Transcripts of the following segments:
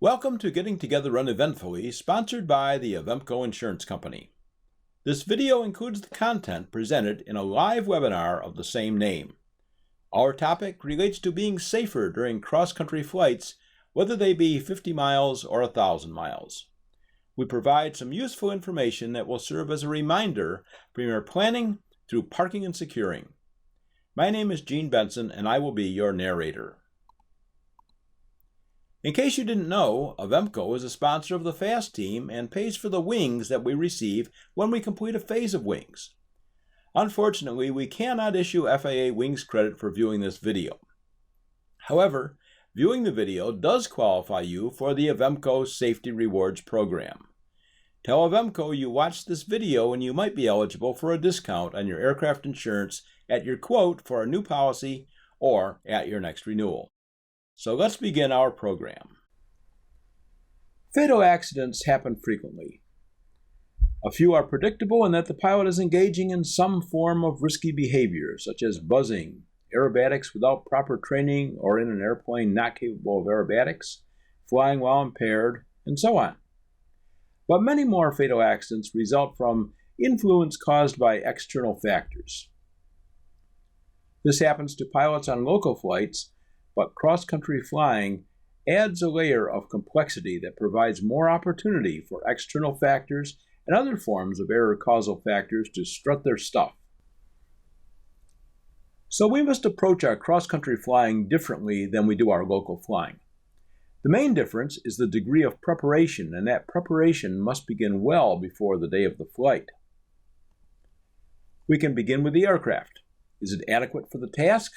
Welcome to Getting Together Uneventfully, sponsored by the Avemco Insurance Company. This video includes the content presented in a live webinar of the same name. Our topic relates to being safer during cross-country flights, whether they be 50 miles or 1,000 miles. We provide some useful information that will serve as a reminder from your planning through parking and securing. My name is Gene Benson, and I will be your narrator. In case you didn't know, Avemco is a sponsor of the FAST team and pays for the wings that we receive when we complete a phase of wings. Unfortunately, we cannot issue FAA wings credit for viewing this video. However, viewing the video does qualify you for the Avemco Safety Rewards program. Tell Avemco you watched this video and you might be eligible for a discount on your aircraft insurance at your quote for a new policy or at your next renewal. So let's begin our program. Fatal accidents happen frequently. A few are predictable in that the pilot is engaging in some form of risky behavior, such as buzzing, aerobatics without proper training or in an airplane not capable of aerobatics, flying while impaired, and so on. But many more fatal accidents result from influence caused by external factors. This happens to pilots on local flights, but cross-country flying adds a layer of complexity that provides more opportunity for external factors and other forms of error-causal factors to strut their stuff. So we must approach our cross-country flying differently than we do our local flying. The main difference is the degree of preparation, and that preparation must begin well before the day of the flight. We can begin with the aircraft. Is it adequate for the task?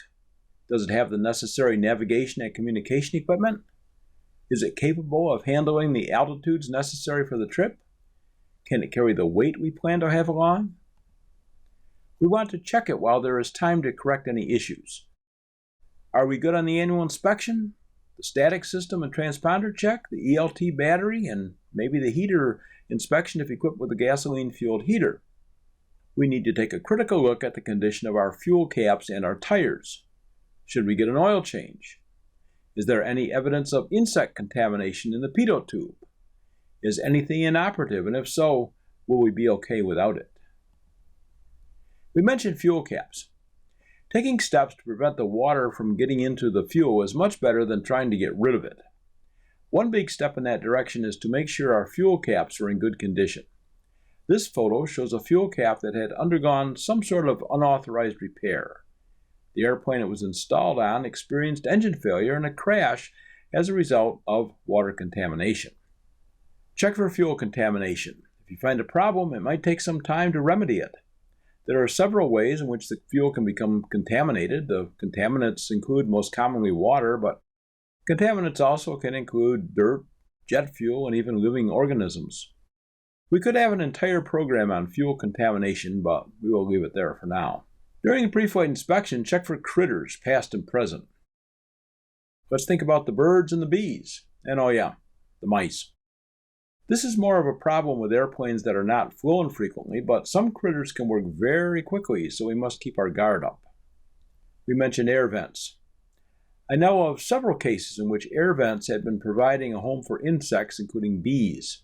Does it have the necessary navigation and communication equipment? Is it capable of handling the altitudes necessary for the trip? Can it carry the weight we plan to have along? We want to check it while there is time to correct any issues. Are we good on the annual inspection, the static system and transponder check, the ELT battery, and maybe the heater inspection if equipped with a gasoline-fueled heater? We need to take a critical look at the condition of our fuel caps and our tires. Should we get an oil change? Is there any evidence of insect contamination in the pitot tube? Is anything inoperative, and if so, will we be okay without it? We mentioned fuel caps. Taking steps to prevent the water from getting into the fuel is much better than trying to get rid of it. One big step in that direction is to make sure our fuel caps are in good condition. This photo shows a fuel cap that had undergone some sort of unauthorized repair. The airplane it was installed on experienced engine failure and a crash as a result of water contamination. Check for fuel contamination. If you find a problem, it might take some time to remedy it. There are several ways in which the fuel can become contaminated. The contaminants include most commonly water, but contaminants also can include dirt, jet fuel, and even living organisms. We could have an entire program on fuel contamination, but we will leave it there for now. During a pre-flight inspection, check for critters, past and present. Let's think about the birds and the bees, and oh yeah, the mice. This is more of a problem with airplanes that are not flown frequently, but some critters can work very quickly, so we must keep our guard up. We mentioned air vents. I know of several cases in which air vents had been providing a home for insects, including bees.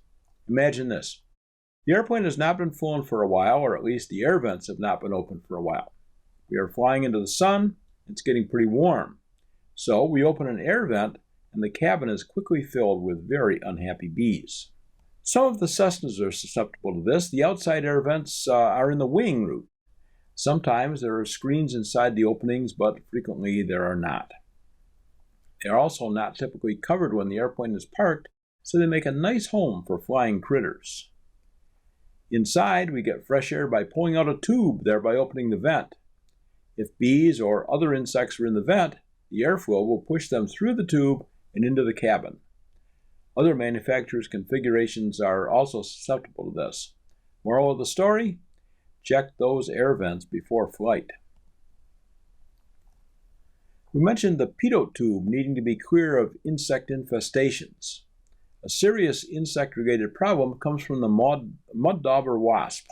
Imagine this. The airplane has not been flown for a while, or at least the air vents have not been open for a while. We are flying into the sun, it's getting pretty warm. So we open an air vent and the cabin is quickly filled with very unhappy bees. Some of the Cessnas are susceptible to this. The outside air vents are in the wing root. Sometimes there are screens inside the openings, but frequently there are not. They are also not typically covered when the airplane is parked, so they make a nice home for flying critters. Inside, we get fresh air by pulling out a tube, thereby opening the vent. If bees or other insects are in the vent, the airflow will push them through the tube and into the cabin. Other manufacturers' configurations are also susceptible to this. Moral of the story? Check those air vents before flight. We mentioned the pitot tube needing to be clear of insect infestations. A serious insect-related problem comes from the mud dauber wasp.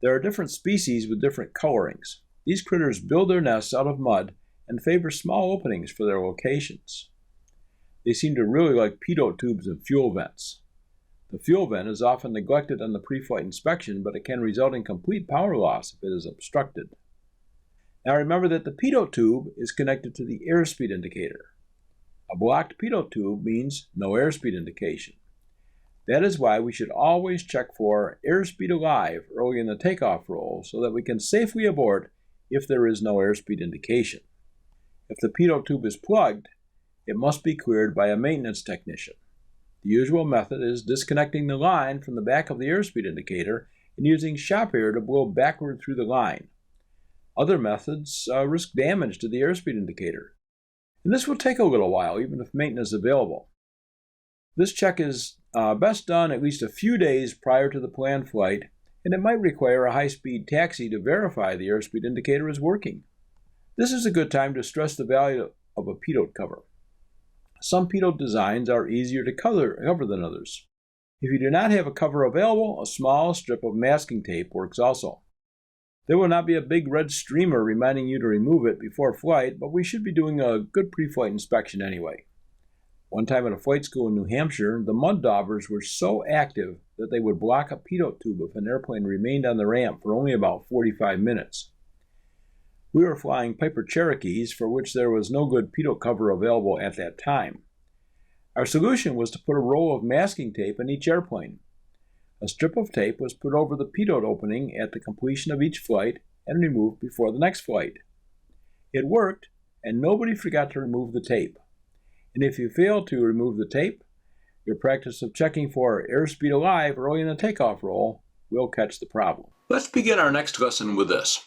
There are different species with different colorings. These critters build their nests out of mud and favor small openings for their locations. They seem to really like pitot tubes and fuel vents. The fuel vent is often neglected on the pre-flight inspection, but it can result in complete power loss if it is obstructed. Now remember that the pitot tube is connected to the airspeed indicator. A blocked pitot tube means no airspeed indication. That is why we should always check for airspeed alive early in the takeoff roll so that we can safely abort if there is no airspeed indication. If the pitot tube is plugged, it must be cleared by a maintenance technician. The usual method is disconnecting the line from the back of the airspeed indicator and using shop air to blow backward through the line. Other methods risk damage to the airspeed indicator, and this will take a little while even if maintenance is available. This check is best done at least a few days prior to the planned flight, and it might require a high-speed taxi to verify the airspeed indicator is working. This is a good time to stress the value of a pitot cover. Some pitot designs are easier to cover than others. If you do not have a cover available, a small strip of masking tape works also. There will not be a big red streamer reminding you to remove it before flight, but we should be doing a good pre-flight inspection anyway. One time at a flight school in New Hampshire, the mud daubers were so active that they would block a pitot tube if an airplane remained on the ramp for only about 45 minutes. We were flying Piper Cherokees, for which there was no good pitot cover available at that time. Our solution was to put a roll of masking tape in each airplane. A strip of tape was put over the pitot opening at the completion of each flight and removed before the next flight. It worked, and nobody forgot to remove the tape. And if you fail to remove the tape, your practice of checking for airspeed alive early in the takeoff roll will catch the problem. Let's begin our next lesson with this.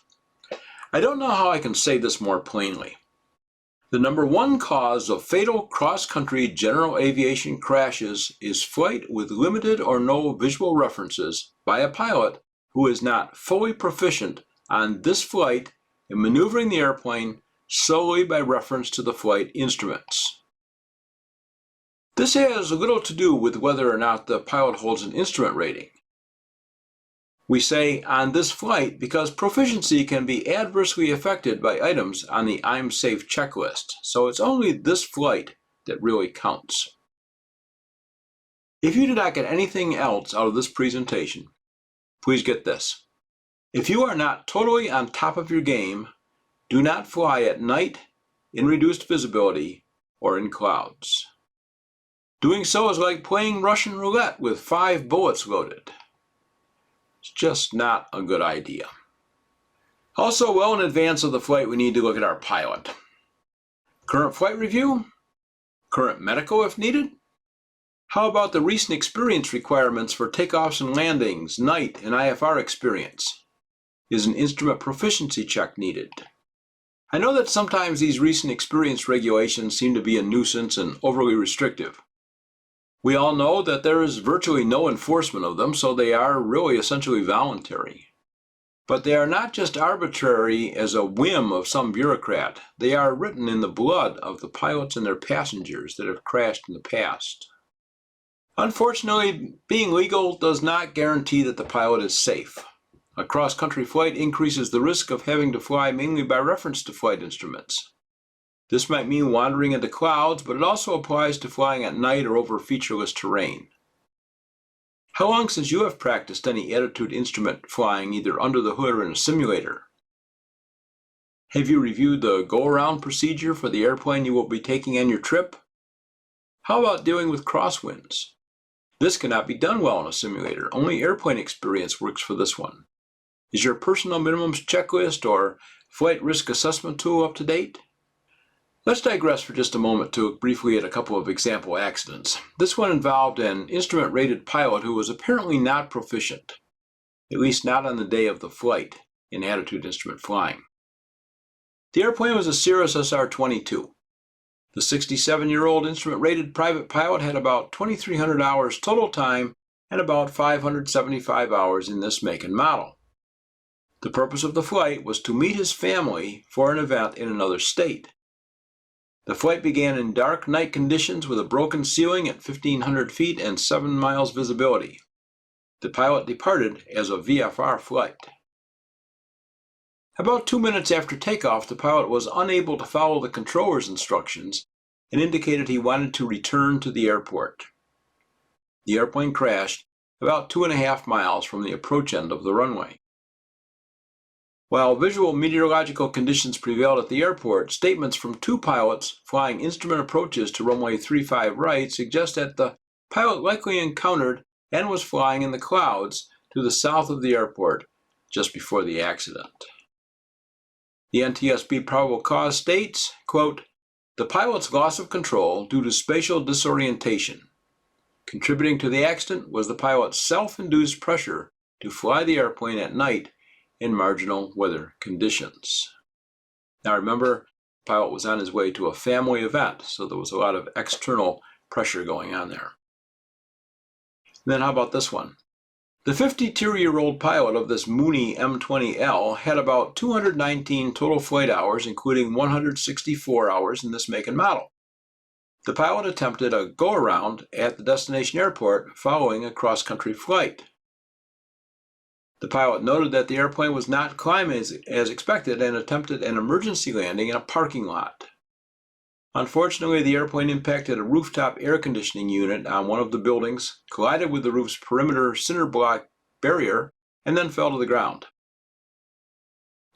I don't know how I can say this more plainly. The number one cause of fatal cross-country general aviation crashes is flight with limited or no visual references by a pilot who is not fully proficient on this flight in maneuvering the airplane solely by reference to the flight instruments. This has little to do with whether or not the pilot holds an instrument rating. We say on this flight because proficiency can be adversely affected by items on the I'm Safe checklist, so it's only this flight that really counts. If you did not get anything else out of this presentation, please get this. If you are not totally on top of your game, do not fly at night, in reduced visibility, or in clouds. Doing so is like playing Russian roulette with 5 bullets loaded. It's just not a good idea. Also, well in advance of the flight, we need to look at our pilot. Current flight review? Current medical if needed? How about the recent experience requirements for takeoffs and landings, night, and IFR experience? Is an instrument proficiency check needed? I know that sometimes these recent experience regulations seem to be a nuisance and overly restrictive. We all know that there is virtually no enforcement of them, so they are really essentially voluntary. But they are not just arbitrary as a whim of some bureaucrat. They are written in the blood of the pilots and their passengers that have crashed in the past. Unfortunately, being legal does not guarantee that the pilot is safe. A cross-country flight increases the risk of having to fly mainly by reference to flight instruments. This might mean wandering into clouds, but it also applies to flying at night or over featureless terrain. How long since you have practiced any attitude instrument flying either under the hood or in a simulator? Have you reviewed the go-around procedure for the airplane you will be taking on your trip? How about dealing with crosswinds? This cannot be done well in a simulator. Only airplane experience works for this one. Is your personal minimums checklist or flight risk assessment tool up to date? Let's digress for just a moment to look briefly at a couple of example accidents. This one involved an instrument-rated pilot who was apparently not proficient, at least not on the day of the flight, in attitude instrument flying. The airplane was a Cirrus SR-22. The 67-year-old instrument-rated private pilot had about 2,300 hours total time and about 575 hours in this make and model. The purpose of the flight was to meet his family for an event in another state. The flight began in dark night conditions with a broken ceiling at 1,500 feet and 7 miles visibility. The pilot departed as a VFR flight. About 2 minutes after takeoff, the pilot was unable to follow the controller's instructions and indicated he wanted to return to the airport. The airplane crashed about 2.5 miles from the approach end of the runway. While visual meteorological conditions prevailed at the airport, statements from 2 pilots flying instrument approaches to runway 35 right suggest that the pilot likely encountered and was flying in the clouds to the south of the airport just before the accident. The NTSB probable cause states, quote, "The pilot's loss of control due to spatial disorientation. Contributing to the accident was the pilot's self-induced pressure to fly the airplane at night in marginal weather conditions." Now remember, the pilot was on his way to a family event, so there was a lot of external pressure going on there. And then how about this one? The 52-year-old pilot of this Mooney M20L had about 219 total flight hours, including 164 hours in this make and model. The pilot attempted a go-around at the destination airport following a cross-country flight. The pilot noted that the airplane was not climbing as expected and attempted an emergency landing in a parking lot. Unfortunately, the airplane impacted a rooftop air conditioning unit on one of the buildings, collided with the roof's perimeter cinder block barrier, and then fell to the ground.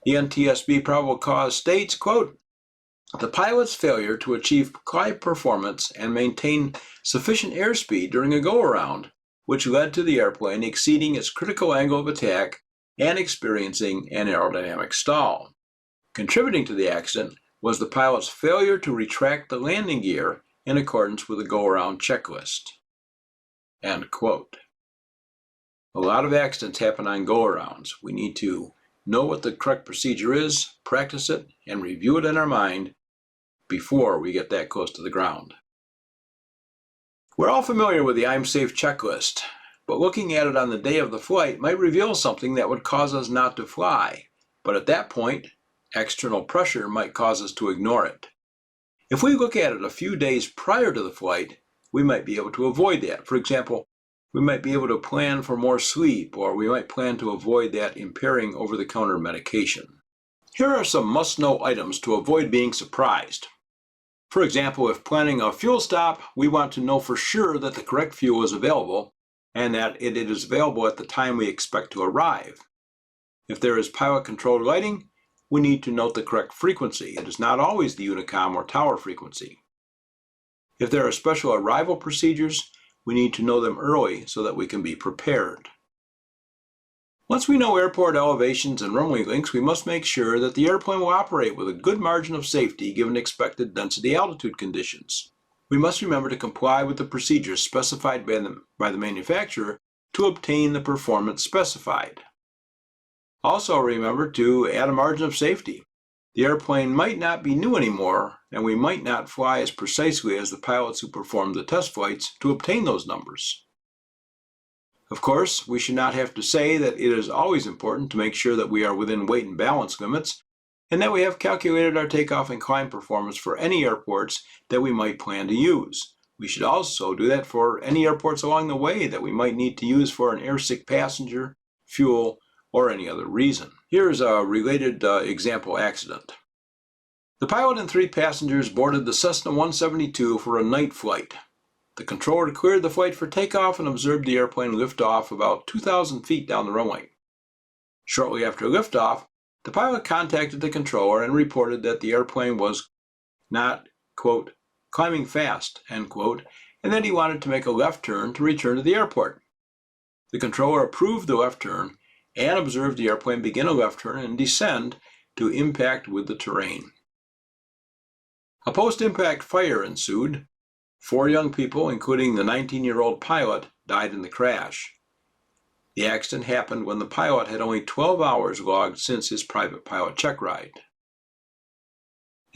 The NTSB probable cause states, quote, "The pilot's failure to achieve climb performance and maintain sufficient airspeed during a go-around, which led to the airplane exceeding its critical angle of attack and experiencing an aerodynamic stall. Contributing to the accident was the pilot's failure to retract the landing gear in accordance with the go-around checklist." End quote. A lot of accidents happen on go-arounds. We need to know what the correct procedure is, practice it, and review it in our mind before we get that close to the ground. We're all familiar with the I'm Safe checklist, but looking at it on the day of the flight might reveal something that would cause us not to fly. But at that point, external pressure might cause us to ignore it. If we look at it a few days prior to the flight, we might be able to avoid that. For example, we might be able to plan for more sleep, or we might plan to avoid that impairing over-the-counter medication. Here are some must-know items to avoid being surprised. For example, if planning a fuel stop, we want to know for sure that the correct fuel is available and that it is available at the time we expect to arrive. If there is pilot-controlled lighting, we need to note the correct frequency. It is not always the Unicom or tower frequency. If there are special arrival procedures, we need to know them early so that we can be prepared. Once we know airport elevations and runway links, we must make sure that the airplane will operate with a good margin of safety given expected density altitude conditions. We must remember to comply with the procedures specified by the manufacturer to obtain the performance specified. Also remember to add a margin of safety. The airplane might not be new anymore, and we might not fly as precisely as the pilots who performed the test flights to obtain those numbers. Of course, we should not have to say that it is always important to make sure that we are within weight and balance limits, and that we have calculated our takeoff and climb performance for any airports that we might plan to use. We should also do that for any airports along the way that we might need to use for an airsick passenger, fuel, or any other reason. Here's a related example accident. The pilot and 3 passengers boarded the Cessna 172 for a night flight. The controller cleared the flight for takeoff and observed the airplane lift off about 2,000 feet down the runway. Shortly after liftoff, the pilot contacted the controller and reported that the airplane was not, quote, climbing fast, end quote, and that he wanted to make a left turn to return to the airport. The controller approved the left turn and observed the airplane begin a left turn and descend to impact with the terrain. A post-impact fire ensued. 4 young people, including the 19-year-old pilot, died in the crash. The accident happened when the pilot had only 12 hours logged since his private pilot check ride.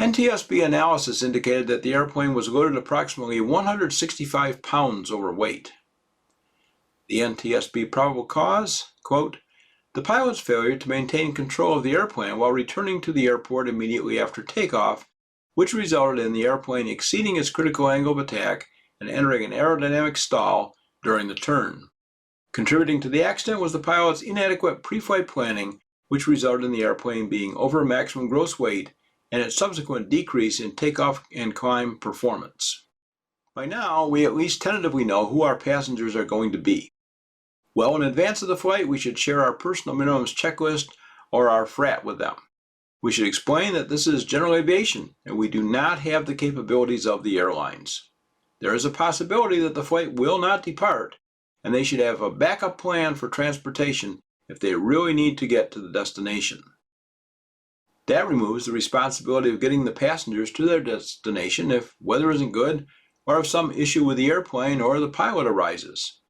NTSB analysis indicated that the airplane was loaded approximately 165 pounds overweight. The NTSB probable cause, quote, "The pilot's failure to maintain control of the airplane while returning to the airport immediately after takeoff, which resulted in the airplane exceeding its critical angle of attack and entering an aerodynamic stall during the turn. Contributing to the accident was the pilot's inadequate pre-flight planning, which resulted in the airplane being over maximum gross weight and its subsequent decrease in takeoff and climb performance. By now, we at least tentatively know who our passengers are going to be. Well in advance of the flight, we should share our personal minimums checklist or our FRAT with them. We should explain that this is general aviation and we do not have the capabilities of the airlines. There is a possibility that the flight will not depart, and they should have a backup plan for transportation if they really need to get to the destination. That removes the responsibility of getting the passengers to their destination if weather isn't good or if some issue with the airplane or the pilot arises.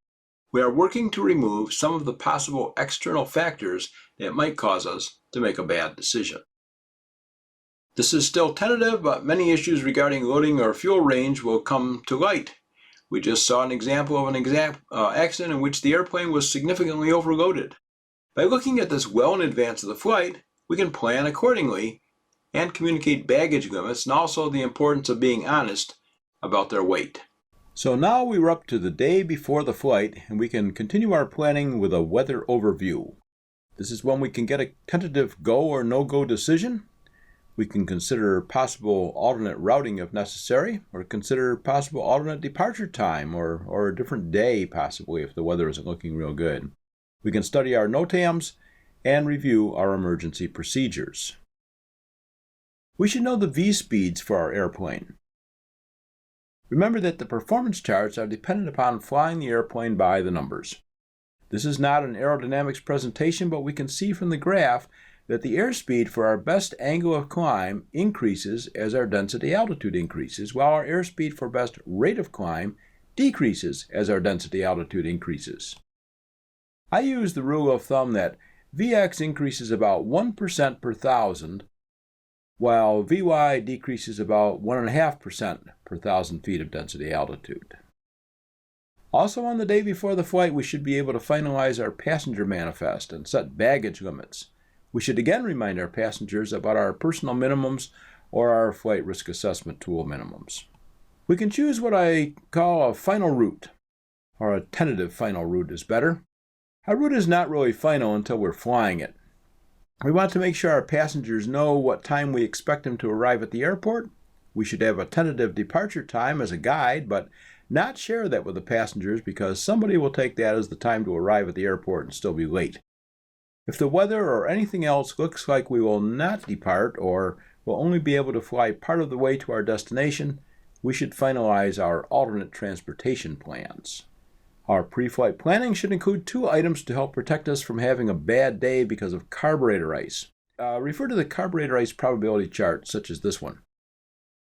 We are working to remove some of the possible external factors that might cause us to make a bad decision. This is still tentative, but many issues regarding loading or fuel range will come to light. We just saw an example of an accident in which the airplane was significantly overloaded. By looking at this well in advance of the flight, we can plan accordingly and communicate baggage limits and also the importance of being honest about their weight. So now we're up to the day before the flight and we can continue our planning with a weather overview. This is when we can get a tentative go or no-go decision. We can consider possible alternate routing if necessary, or consider possible alternate departure time or a different day possibly if the weather isn't looking real good. We can study our NOTAMs and review our emergency procedures. We should know the V-speeds for our airplane. Remember that the performance charts are dependent upon flying the airplane by the numbers. This is not an aerodynamics presentation, but we can see from the graph that the airspeed for our best angle of climb increases as our density altitude increases, while our airspeed for best rate of climb decreases as our density altitude increases. I use the rule of thumb that Vx increases about 1% per thousand, while Vy decreases about 1.5% per thousand feet of density altitude. Also on the day before the flight, we should be able to finalize our passenger manifest and set baggage limits. We should again remind our passengers about our personal minimums or our flight risk assessment tool minimums. We can choose what I call a final route, or a tentative final route is better. Our route is not really final until we're flying it. We want to make sure our passengers know what time we expect them to arrive at the airport. We should have a tentative departure time as a guide, but not share that with the passengers because somebody will take that as the time to arrive at the airport and still be late. If the weather or anything else looks like we will not depart or will only be able to fly part of the way to our destination, we should finalize our alternate transportation plans. Our pre-flight planning should include 2 items to help protect us from having a bad day because of carburetor ice. Refer to the carburetor ice probability chart, such as this one.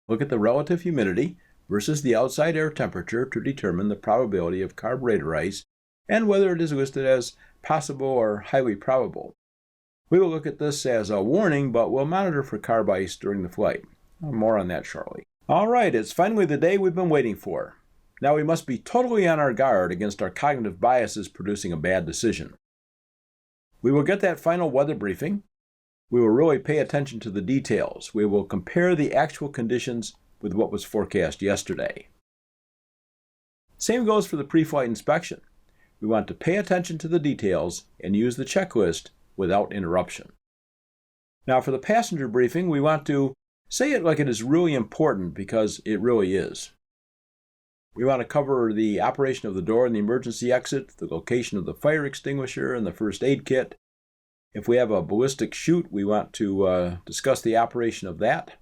Look at the relative humidity versus the outside air temperature to determine the probability of carburetor ice and whether it is listed as possible or highly probable. We will look at this as a warning, but we'll monitor for carb ice during the flight. More on that shortly. All right, it's finally the day we've been waiting for. Now we must be totally on our guard against our cognitive biases producing a bad decision. We will get that final weather briefing. We will really pay attention to the details. We will compare the actual conditions with what was forecast yesterday. Same goes for the pre-flight inspection. We want to pay attention to the details and use the checklist without interruption. Now for the passenger briefing, we want to say it like it is really important because it really is. We want to cover the operation of the door and the emergency exit, the location of the fire extinguisher and the first aid kit. If we have a ballistic chute, we want to discuss the operation of that.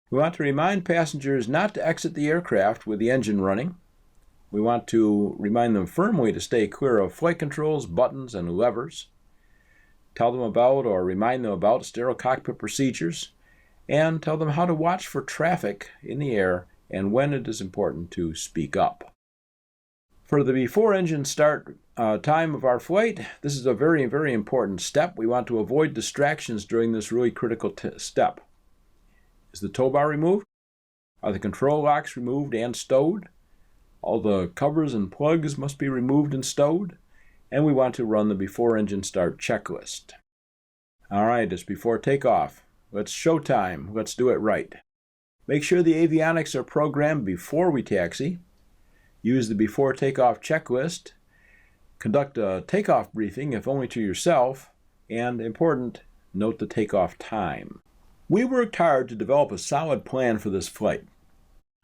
We want to remind passengers not to exit the aircraft with the engine running. We want to remind them firmly to stay clear of flight controls, buttons, and levers. Tell them about or remind them about sterile cockpit procedures, and tell them how to watch for traffic in the air and when it is important to speak up. For the before engine start time of our flight, this is a very, very important step. We want to avoid distractions during this really critical step. Is the tow bar removed? Are the control locks removed and stowed? All the covers and plugs must be removed and stowed. And we want to run the before engine start checklist. All right, it's before takeoff. Let's showtime. Let's do it right. Make sure the avionics are programmed before we taxi. Use the before takeoff checklist. Conduct a takeoff briefing, if only to yourself. And important, note the takeoff time. We worked hard to develop a solid plan for this flight.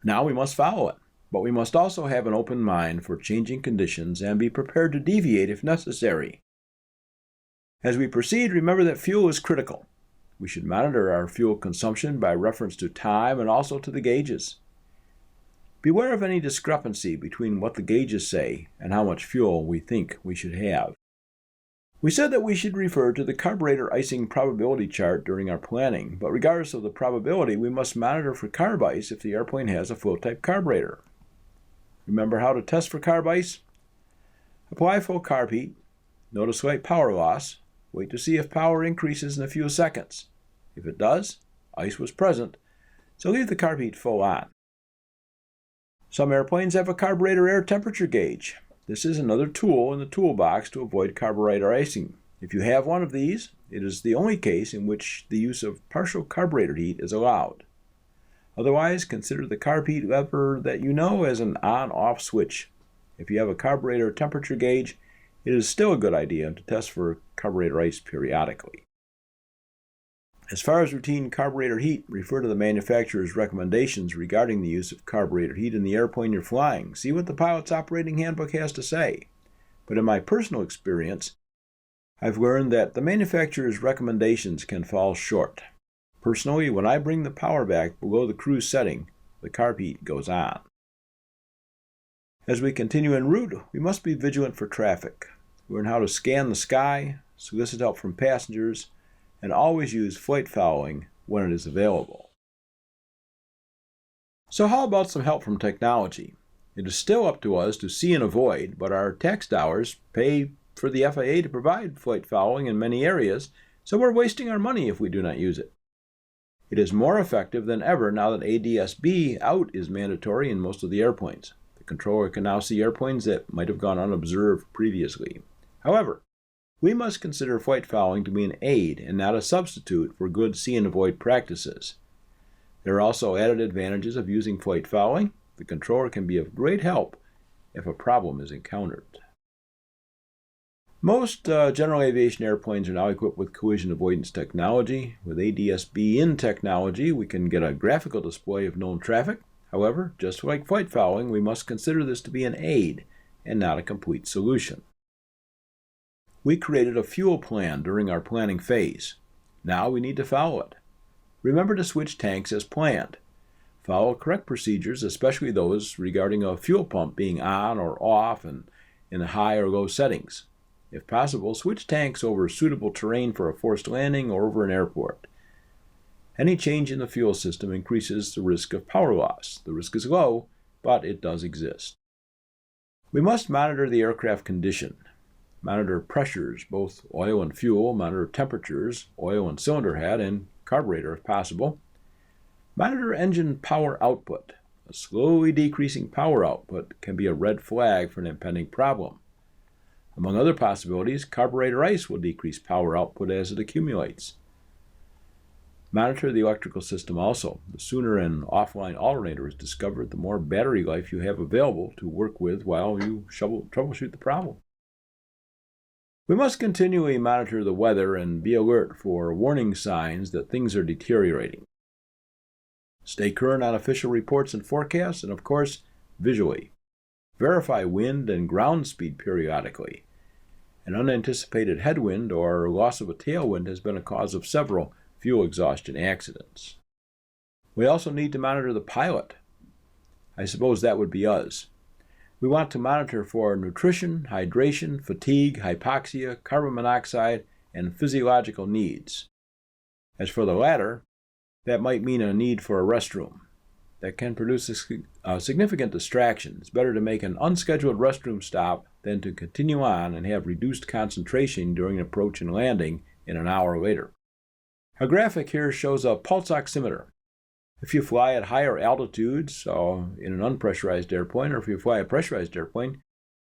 Now we must follow it, but we must also have an open mind for changing conditions and be prepared to deviate if necessary. As we proceed, remember that fuel is critical. We should monitor our fuel consumption by reference to time and also to the gauges. Beware of any discrepancy between what the gauges say and how much fuel we think we should have. We said that we should refer to the carburetor icing probability chart during our planning, but regardless of the probability, we must monitor for carb ice if the airplane has a float-type carburetor. Remember how to test for carb ice? Apply full carb heat, note a slight power loss, wait to see if power increases in a few seconds. If it does, ice was present, so leave the carb heat full on. Some airplanes have a carburetor air temperature gauge. This is another tool in the toolbox to avoid carburetor icing. If you have one of these, it is the only case in which the use of partial carburetor heat is allowed. Otherwise, consider the carb heat lever that you know as an on-off switch. If you have a carburetor temperature gauge, it is still a good idea to test for carburetor ice periodically. As far as routine carburetor heat, refer to the manufacturer's recommendations regarding the use of carburetor heat in the airplane you're flying. See what the pilot's operating handbook has to say. But in my personal experience, I've learned that the manufacturer's recommendations can fall short. Personally, when I bring the power back below the cruise setting, the carb heat goes on. As we continue en route, we must be vigilant for traffic. Learn how to scan the sky, solicit help from passengers, and always use flight following when it is available. So how about some help from technology? It is still up to us to see and avoid, but our tax dollars pay for the FAA to provide flight following in many areas, so we're wasting our money if we do not use it. It is more effective than ever now that ADS-B out is mandatory in most of the airplanes. The controller can now see airplanes that might have gone unobserved previously. However, we must consider flight following to be an aid and not a substitute for good see and avoid practices. There are also added advantages of using flight following. The controller can be of great help if a problem is encountered. Most general aviation airplanes are now equipped with collision avoidance technology. With ADS-B in technology, we can get a graphical display of known traffic. However, just like flight following, we must consider this to be an aid and not a complete solution. We created a fuel plan during our planning phase. Now we need to follow it. Remember to switch tanks as planned. Follow correct procedures, especially those regarding a fuel pump being on or off and in high or low settings. If possible, switch tanks over suitable terrain for a forced landing or over an airport. Any change in the fuel system increases the risk of power loss. The risk is low, but it does exist. We must monitor the aircraft condition. Monitor pressures, both oil and fuel. Monitor temperatures, oil and cylinder head, and carburetor if possible. Monitor engine power output. A slowly decreasing power output can be a red flag for an impending problem. Among other possibilities, carburetor ice will decrease power output as it accumulates. Monitor the electrical system also. The sooner an offline alternator is discovered, the more battery life you have available to work with while you troubleshoot the problem. We must continually monitor the weather and be alert for warning signs that things are deteriorating. Stay current on official reports and forecasts, and of course, visually. Verify wind and ground speed periodically. An unanticipated headwind or loss of a tailwind has been a cause of several fuel exhaustion accidents. We also need to monitor the pilot. I suppose that would be us. We want to monitor for nutrition, hydration, fatigue, hypoxia, carbon monoxide, and physiological needs. As for the latter, that might mean a need for a restroom. That can produce a significant distraction. It's better to make an unscheduled restroom stop than to continue on and have reduced concentration during approach and landing in an hour later. A graphic here shows a pulse oximeter. If you fly at higher altitudes, in an unpressurized airplane, or if you fly a pressurized airplane,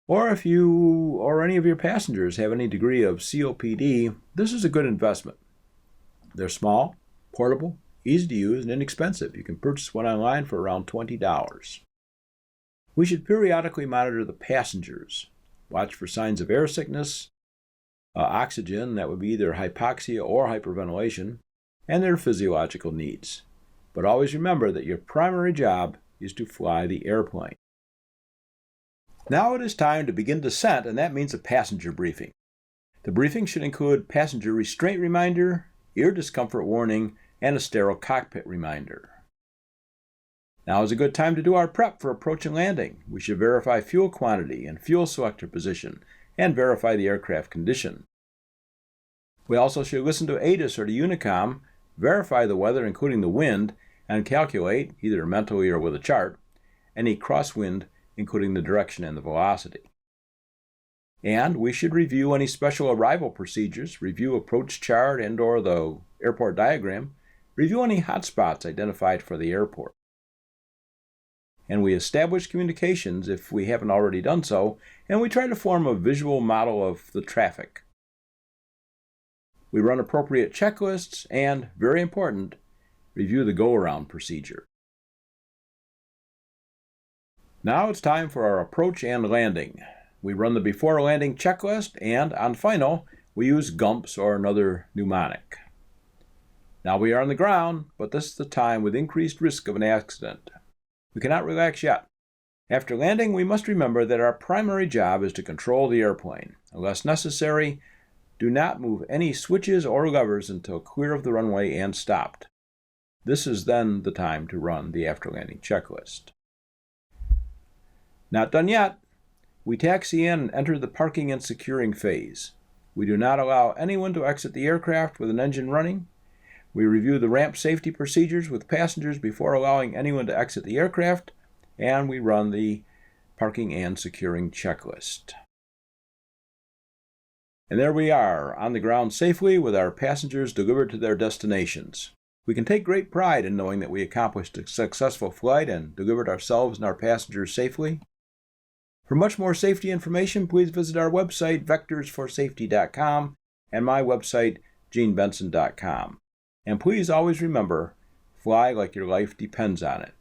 or if you or any of your passengers have any degree of COPD, this is a good investment. They're small, portable, easy to use, and inexpensive. You can purchase one online for around $20. We should periodically monitor the passengers. Watch for signs of air sickness, oxygen, that would be either hypoxia or hyperventilation, and their physiological needs. But always remember that your primary job is to fly the airplane. Now it is time to begin descent, and that means a passenger briefing. The briefing should include passenger restraint reminder, ear discomfort warning, and a sterile cockpit reminder. Now is a good time to do our prep for approach and landing. We should verify fuel quantity and fuel selector position, and verify the aircraft condition. We also should listen to ATIS or the Unicom, verify the weather including the wind, and calculate, either mentally or with a chart, any crosswind including the direction and the velocity. And we should review any special arrival procedures, review approach chart and or the airport diagram, review any hotspots identified for the airport. And we establish communications if we haven't already done so, and we try to form a visual model of the traffic. We run appropriate checklists and, very important, review the go-around procedure. Now it's time for our approach and landing. We run the before landing checklist, and on final, we use GUMPS or another mnemonic. Now we are on the ground, but this is the time with increased risk of an accident. We cannot relax yet. After landing, we must remember that our primary job is to control the airplane. Unless necessary, do not move any switches or levers until clear of the runway and stopped. This is then the time to run the after landing checklist. Not done yet. We taxi in and enter the parking and securing phase. We do not allow anyone to exit the aircraft with an engine running. We review the ramp safety procedures with passengers before allowing anyone to exit the aircraft, and we run the parking and securing checklist. And there we are, on the ground safely with our passengers delivered to their destinations. We can take great pride in knowing that we accomplished a successful flight and delivered ourselves and our passengers safely. For much more safety information, please visit our website, vectorsforsafety.com, and my website, genebenson.com. And please always remember, fly like your life depends on it.